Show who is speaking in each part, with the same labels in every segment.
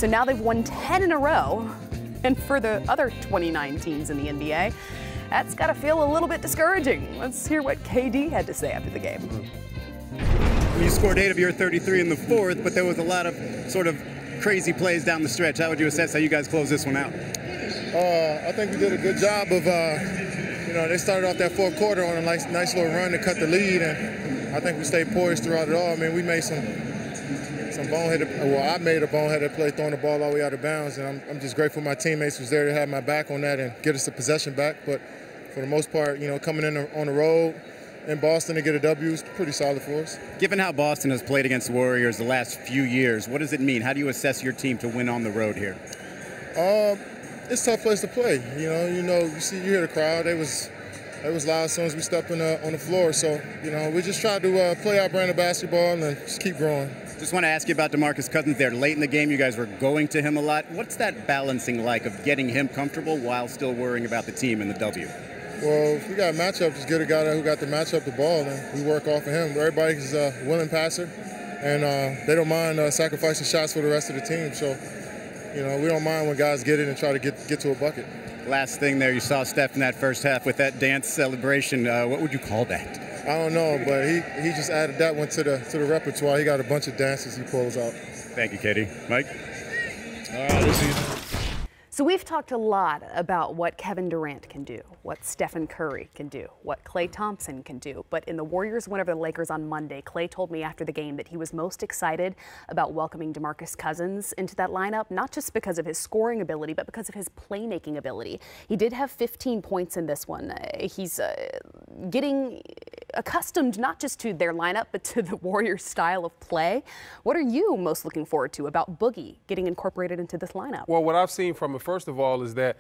Speaker 1: So now they've won 10 in a row. And for the other 29 teams in the NBA, that's got to feel a little bit discouraging. Let's hear what KD had to say after the game.
Speaker 2: You scored 8 of your 33 in the fourth, but there was a lot of sort of crazy plays down the stretch. How would you assess how you guys close this one out?
Speaker 3: I think we did a good job of, they started off that fourth quarter on a nice little run to cut the lead, and I think we stayed poised throughout it all. I mean, we made some boneheaded, I made a boneheaded play throwing the ball all the way out of bounds, and I'm just grateful my teammates was there to have my back on that and get us the possession back. But for the most part, coming in on the road in Boston to get a W is pretty solid for us.
Speaker 2: Given how Boston has played against the Warriors the last few years, what does it mean? How do you assess your team to win on the road here?
Speaker 3: It's a tough place to play. You hear the crowd. It was loud as soon as we stepped on the floor. So, we just tried to play our brand of basketball and just keep growing.
Speaker 2: Just want to ask you about DeMarcus Cousins there. Late in the game, you guys were going to him a lot. What's that balancing like of getting him comfortable while still worrying about the team and the W?
Speaker 3: Well, if we got a matchup, just get a guy who got the matchup the ball, and we work off of him. Everybody's a willing passer, and they don't mind sacrificing shots for the rest of the team. So, we don't mind when guys get it and try to get to a bucket.
Speaker 2: Last thing there, you saw Steph in that first half with that dance celebration. What would you call that?
Speaker 3: I don't know, but he just added that one to the repertoire. He got a bunch of dances he pulls out.
Speaker 2: Thank you, Katie. Mike?
Speaker 1: So we've talked a lot about what Kevin Durant can do, what Stephen Curry can do, what Klay Thompson can do. But in the Warriors win over the Lakers on Monday, Klay told me after the game that he was most excited about welcoming DeMarcus Cousins into that lineup, not just because of his scoring ability, but because of his playmaking ability. He did have 15 points in this one. He's getting accustomed not just to their lineup, but to the Warriors' style of play. What are you most looking forward to about Boogie getting incorporated into this lineup?
Speaker 4: Well, what I've seen from him, first of all, is that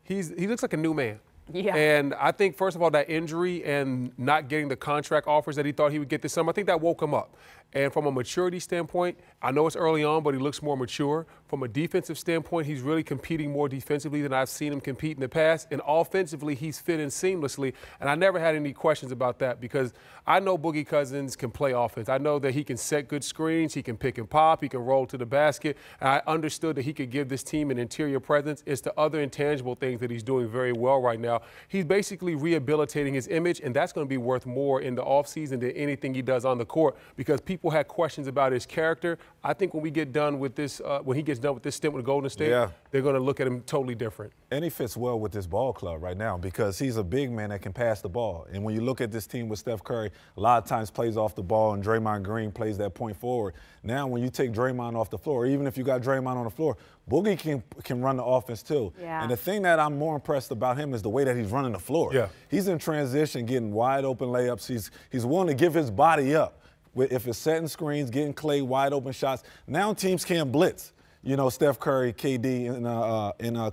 Speaker 4: he looks like a new man.
Speaker 1: Yeah.
Speaker 4: And I think, first of all, that injury and not getting the contract offers that he thought he would get this summer, I think that woke him up. And from a maturity standpoint, I know it's early on, but he looks more mature. From a defensive standpoint, he's really competing more defensively than I've seen him compete in the past. And offensively, he's fit in seamlessly. And I never had any questions about that because I know Boogie Cousins can play offense. I know that he can set good screens, he can pick and pop, he can roll to the basket. And I understood that he could give this team an interior presence. It's the other intangible things that he's doing very well right now. He's basically rehabilitating his image, and that's going to be worth more in the offseason than anything he does on the court because people had questions about his character. I think when we get done with this, when he gets done with this stint with Golden State, they're going to look at him totally different.
Speaker 5: And he fits well with this ball club right now because he's a big man that can pass the ball. And when you look at this team with Steph Curry, a lot of times plays off the ball and Draymond Green plays that point forward. Now when you take Draymond off the floor, even if you got Draymond on the floor, Boogie can run the offense too.
Speaker 1: Yeah.
Speaker 5: And the thing that I'm more impressed about him is the way that he's running the floor.
Speaker 4: Yeah. He's
Speaker 5: in transition, getting wide open layups. He's willing to give his body up. If it's setting screens, getting Klay wide open shots. Now teams can't blitz. Steph Curry, KD, and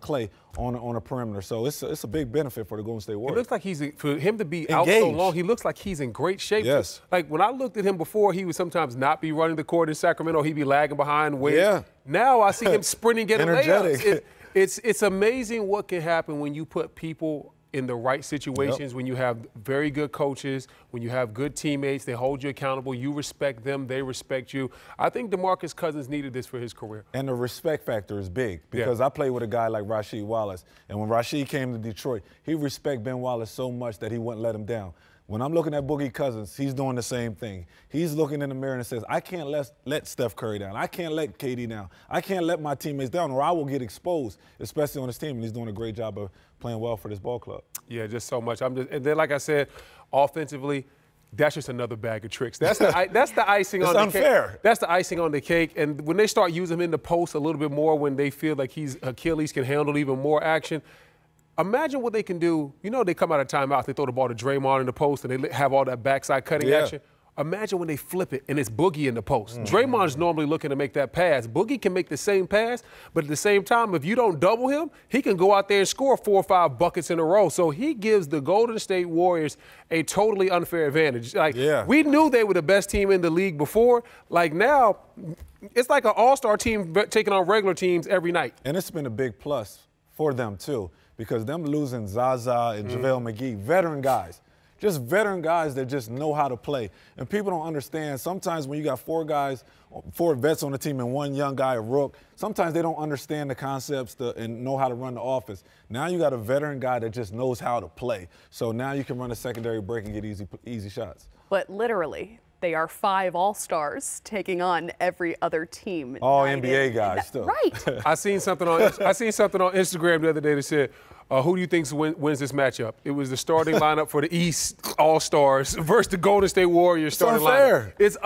Speaker 5: Klay on a perimeter. So it's a big benefit for the Golden State Warriors.
Speaker 4: It looks like for him to be
Speaker 5: engaged
Speaker 4: out so long, he looks like he's in great shape.
Speaker 5: Yes.
Speaker 4: Like when I looked at him before, he would sometimes not be running the court in Sacramento. He'd be lagging behind.
Speaker 5: Yeah.
Speaker 4: Now I see him sprinting, getting
Speaker 5: energetic.
Speaker 4: layups. It's amazing what can happen when you put people in the right situations, when you have very good coaches, when you have good teammates, they hold you accountable, you respect them, they respect you. I think DeMarcus Cousins needed this for his career.
Speaker 5: And the respect factor is big because I played with a guy like Rasheed Wallace, and when Rasheed came to Detroit, he respected Ben Wallace so much that he wouldn't let him down. When I'm looking at Boogie Cousins, he's doing the same thing. He's looking in the mirror and says, I can't let Steph Curry down. I can't let KD down. I can't let my teammates down or I will get exposed, especially on this team. And he's doing a great job of playing well for this ball club.
Speaker 4: Yeah, just so much. And then, like I said, offensively, that's just another bag of tricks. That's the icing on the cake. It's unfair. That's the icing on the cake. And when they start using him in the post a little bit more, when they feel like Achilles can handle even more action, imagine what they can do. They come out of timeout, they throw the ball to Draymond in the post, and they have all that backside cutting action. Imagine when they flip it and it's Boogie in the post. Draymond's normally looking to make that pass. Boogie can make the same pass, but at the same time, if you don't double him, he can go out there and score 4 or 5 buckets in a row. So he gives the Golden State Warriors a totally unfair advantage. We knew they were the best team in the league before. Now, it's like an all-star team taking on regular teams every night.
Speaker 5: And it's been a big plus for them, too, because them losing Zaza and JaVale McGee, veteran guys, just veteran guys that just know how to play. And people don't understand. Sometimes when you got 4 vets on the team and 1 young guy, a rook, sometimes they don't understand the concepts and know how to run the offense. Now you got a veteran guy that just knows how to play. So now you can run a secondary break and get easy shots.
Speaker 1: But literally, they are 5 all-stars taking on every other team.
Speaker 5: All NBA guys still.
Speaker 1: Right.
Speaker 4: I seen something on Instagram the other day that said, who do you think wins this matchup? It was the starting lineup for the East All-Stars versus the Golden State Warriors starting lineup. It's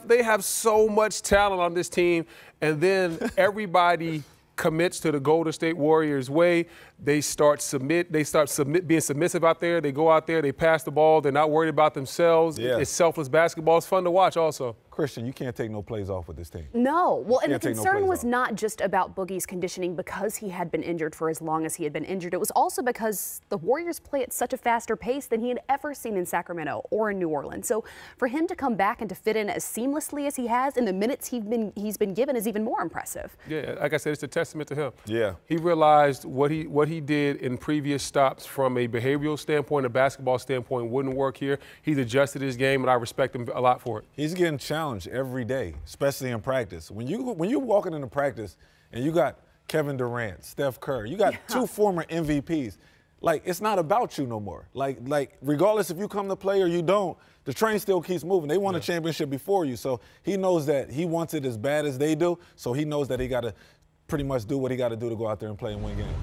Speaker 4: they have so much talent on this team, and then everybody commits to the Golden State Warriors way. They start being submissive out there. They go out there, they pass the ball. They're not worried about themselves. Yeah. It's selfless basketball. It's fun to watch also.
Speaker 5: Christian, you can't take no plays off with this team.
Speaker 1: No. Well, and the concern was not just about Boogie's conditioning because he had been injured for as long as he had been injured. It was also because the Warriors play at such a faster pace than he had ever seen in Sacramento or in New Orleans. So for him to come back and to fit in as seamlessly as he has in the minutes he's been given is even more impressive.
Speaker 4: Yeah, like I said, it's a testament to him.
Speaker 5: Yeah.
Speaker 4: He realized what he did in previous stops from a behavioral standpoint, a basketball standpoint, wouldn't work here. He's adjusted his game, and I respect him a lot for it.
Speaker 5: He's getting challenged every day, especially in practice. When you're walking into practice and you got Kevin Durant, Steph Curry, you got 2 former MVPs. Like, it's not about you no more. Like regardless if you come to play or you don't, the train still keeps moving. They won a championship before you, so he knows that he wants it as bad as they do, so he knows that he got to pretty much do what he got to do to go out there and play and win games.